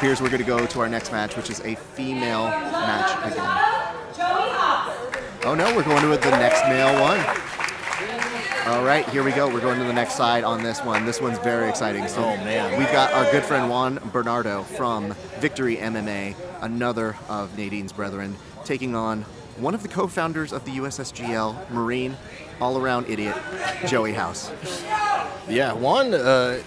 appears we're going to go to our next match, which is a female match again. Oh no, we're going to the next male one. All right, here we go. We're going to the next side on this one. This one's very exciting. So man. We've got our good friend Juan Bernardo from Victory MMA, another of Nadine's brethren, taking on one of the co-founders of the USSGL, Marine, all-around idiot, Joey Hauss. Yeah, Juan,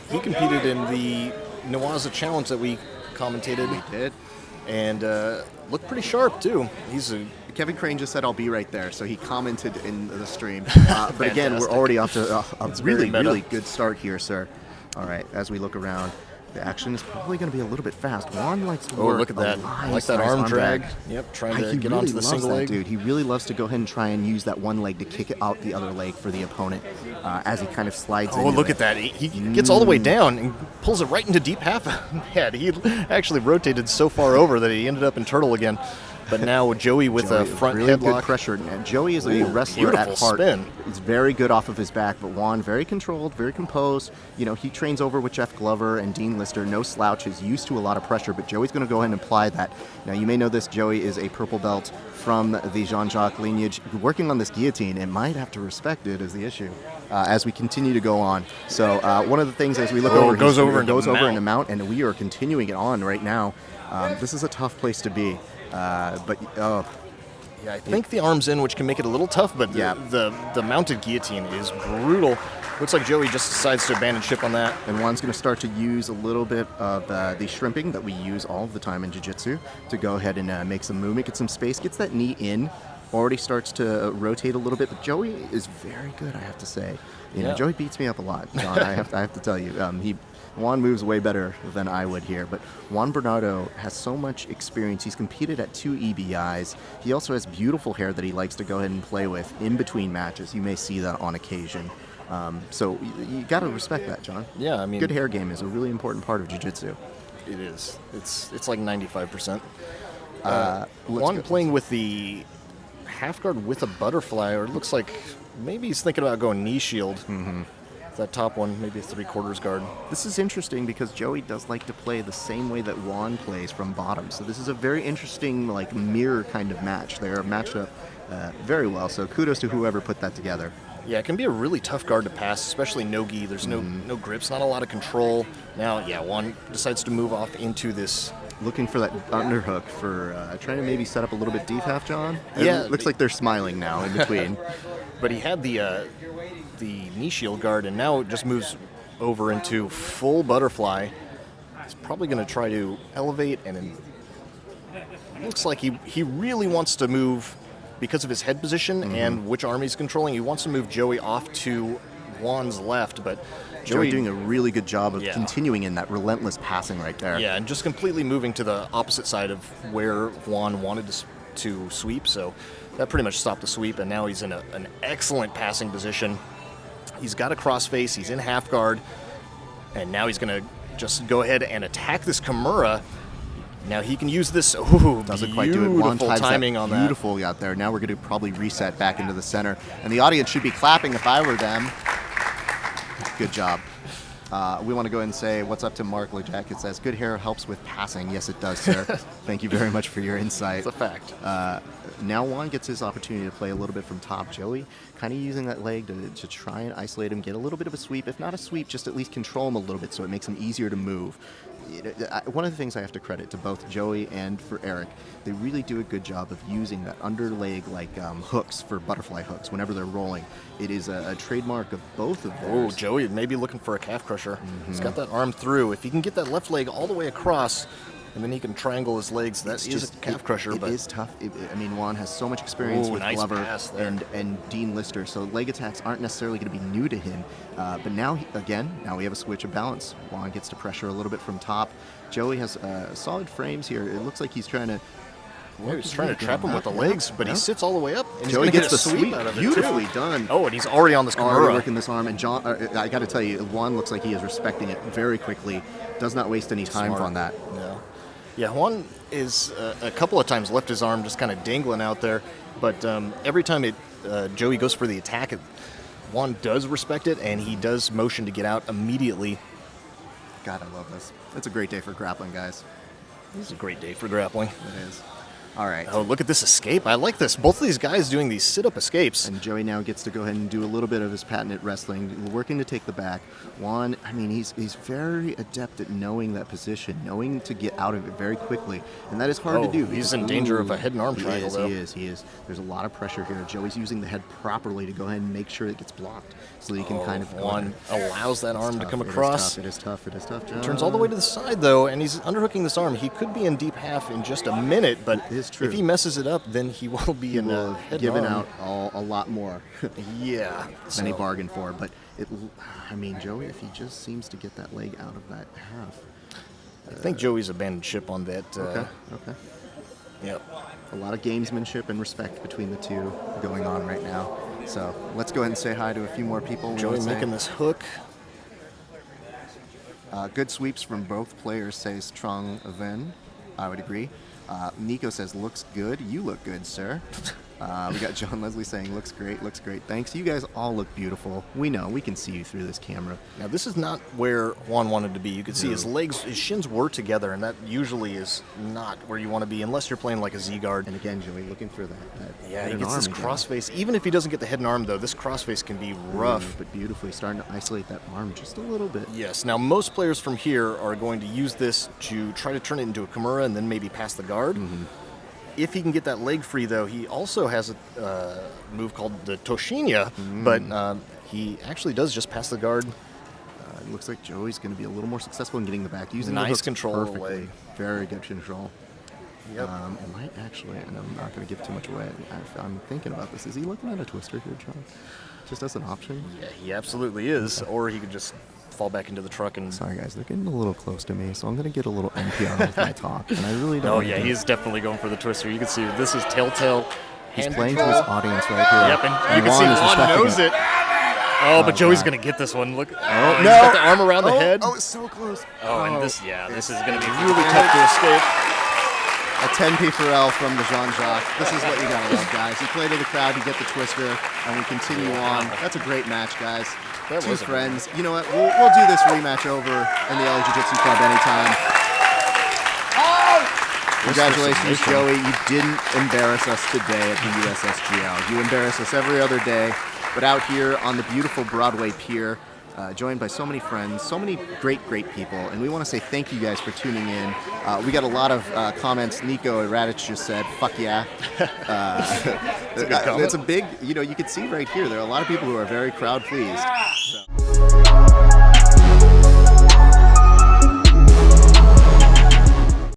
he competed in the Nawaza Challenge that we commentated. We did. And looked pretty sharp, too. Kevin Crane just said, "I'll be right there," so he commented in the stream. But again, we're already off to a really good start here, sir. All right, as we look around, the action is probably going to be a little bit fast. Juan likes to work. Look at that. I like that arm drag. Yep, trying to get onto the single leg. Dude, he really loves to go ahead and try and use that one leg to kick it out the other leg for the opponent as he kind of slides in. Oh, look at that. He gets all the way down and pulls it right into deep half head. He actually rotated so far over that he ended up in turtle again. But now Joey with a front really headlock. Good pressure. And Joey is a wrestler at heart. Spin. He's very good off of his back, but Juan very controlled, very composed. You know, he trains over with Jeff Glover and Dean Lister. No slouch. He's used to a lot of pressure, but Joey's going to go ahead and apply that. Now, you may know this. Joey is a purple belt from the Jean-Jacques lineage. Working on this guillotine, and might have to respect it is the issue as we continue to go on. So one of the things as we look over, it goes over in the mount, and we are continuing it on right now. This is a tough place to be. Yeah, I think the arm's in, which can make it a little tough, but the mounted guillotine is brutal. Looks like Joey just decides to abandon ship on that. And Juan's going to start to use a little bit of the shrimping that we use all of the time in jiu-jitsu to go ahead and make some movement, get some space, gets that knee in, already starts to rotate a little bit. But Joey is very good, I have to say. You know, Joey beats me up a lot, John. I have to tell you. Juan moves way better than I would here, but Juan Bernardo has so much experience. He's competed at 2 EBIs. He also has beautiful hair that he likes to go ahead and play with in between matches. You may see that on occasion. So you got to respect that, John. Yeah, I mean, good hair game is a really important part of jiu-jitsu. It is. It's like 95%. Juan playing with the half guard with a butterfly, or it looks like maybe he's thinking about going knee shield. Mm-hmm. That top one, maybe a 3/4 guard. This is interesting because Joey does like to play the same way that Juan plays from bottom. So this is a very interesting, like, mirror kind of match. They're matched up very well. So kudos to whoever put that together. Yeah, it can be a really tough guard to pass, especially no-gi. There's no grips, not a lot of control. Now, Juan decides to move off into this. Looking for that underhook for trying to maybe set up a little bit deep half, John. Yeah. It looks like they're smiling now in between. But he had the knee shield guard, and now it just moves over into full butterfly. He's probably going to try to elevate, and it looks like he really wants to move because of his head position and which arm he's controlling. He wants to move Joey off to Juan's left, but Joey doing a really good job of continuing in that relentless passing right there. Yeah, and just completely moving to the opposite side of where Juan wanted to sweep, so that pretty much stopped the sweep, and now he's in an excellent passing position. He's got a crossface, he's in half guard, and now he's going to just go ahead and attack this Kimura. Now he can use this. Ooh, doesn't quite do it. One timing on that. Beautiful out there. Now we're going to probably reset back into the center, and the audience should be clapping if I were them. Good job. We want to go ahead and say what's up to Mark LeJack. It says, good hair helps with passing. Yes, it does, sir. Thank you very much for your insight. It's a fact. Now Juan gets his opportunity to play a little bit from top. Joey kind of using that leg to try and isolate him, get a little bit of a sweep. If not a sweep, just at least control him a little bit so it makes him easier to move. One of the things I have to credit to both Joey and for Eric, they really do a good job of using that underleg like hooks for butterfly hooks whenever they're rolling. It is a trademark of both of those. Oh, Joey may be looking for a calf crusher. He's got that arm through. If he can get that left leg all the way across, and then he can triangle his legs, that is a calf crusher. It is tough. Juan has so much experience with nice Glover and Dean Lister, so leg attacks aren't necessarily going to be new to him. But now we have a switch of balance. Juan gets to pressure a little bit from top. Joey has solid frames here. It looks like he's trying to... he's trying to trap him with the legs, but he sits all the way up. And Joey gets the sweep out of it. Beautifully done. Oh, and he's already on this Kimura. Already working this arm. And John, I got to tell you, Juan looks like he is respecting it very quickly. Does not waste any time on that. No. Yeah, Juan is a couple of times left his arm just kind of dangling out there, but every time Joey goes for the attack, Juan does respect it, and he does motion to get out immediately. God, I love this. It's a great day for grappling, guys. This is a great day for grappling. It is. All right. Oh, look at this escape. I like this. Both of these guys doing these sit-up escapes. And Joey now gets to go ahead and do a little bit of his patented wrestling, working to take the back. Juan, I mean, he's very adept at knowing that position, knowing to get out of it very quickly. And that is hard to do. He's in danger of a head and arm triangle, though. He is. There's a lot of pressure here. Joey's using the head properly to go ahead and make sure it gets blocked so that he can kind of go Juan allows that arm to come It across. It is tough, John. Turns all the way to the side, though, and he's underhooking this arm. He could be in deep half in just a minute, but It is true. if he messes it up, then he will be in Will a have given out a lot more Yeah. than he bargained for. But, I mean, Joey, if he just seems to get that leg out of that half. I think Joey's abandoned ship on that. Okay. Yep. A lot of gamesmanship and respect between the two going on right now. So let's go ahead and say hi to a few more people. Joey making this hook. Good sweeps from both players, says Trong Ven. I would agree. Nico says, looks good. You look good, sir. We got John Leslie saying, looks great. Thanks. You guys all look beautiful. We know. We can see you through this camera. Now, this is not where Juan wanted to be. You could see his legs, his shins were together, and that usually is not where you want to be unless you're playing like a Z-guard. And again, Joey, looking for that Yeah, head he and gets arm this again. crossface. Even if he doesn't get the head and arm, though, this crossface can be rough. But beautifully starting to isolate that arm just a little bit. Yes. Now, most players from here are going to use this to try to turn it into a Kimura and then maybe pass the guard. If he can get that leg free, though, he also has a move called the Toshinya, but he actually does just pass the guard. It looks like Joey's going to be a little more successful in getting the back. Using the Nice hooks control perfectly. away. Very good control. Yep. It might actually, and I'm not going to give too much away. I'm thinking about this. Is he looking at a twister here, John? Just as an option? Yeah, he absolutely is. Or he could just fall back into the truck and... Sorry, guys. They're getting a little close to me, so I'm going to get a little NPR with my talk. And I really don't. Oh, wanna yeah, do he's definitely going for the twister. You can see this is telltale. He's hand playing to control. his audience right here. Yep, and you can see is Juan respecting knows it. Oh, but Joey's God. going to get this one. Look. Oh, He's no. got the arm around the head. Oh, it's so close. Oh, and this is going to be really tough to escape. A 10p for L from the Jean-Jacques. This is what you gotta love, guys. You play to the crowd, you get the twister, and we continue on. That's a great match, guys. That Two was a friends. You know what? We'll do this rematch over in the LA Jiu-Jitsu Club anytime. Congratulations, Joey. You didn't embarrass us today at the USSGL. You embarrass us every other day, but out here on the beautiful Broadway Pier, joined by so many friends, so many great people, and we want to say thank you guys for tuning in. We got a lot of comments. Nico Radich just said, fuck yeah. It's a good comment. It's a big, you can see right here, there are a lot of people who are very crowd pleased.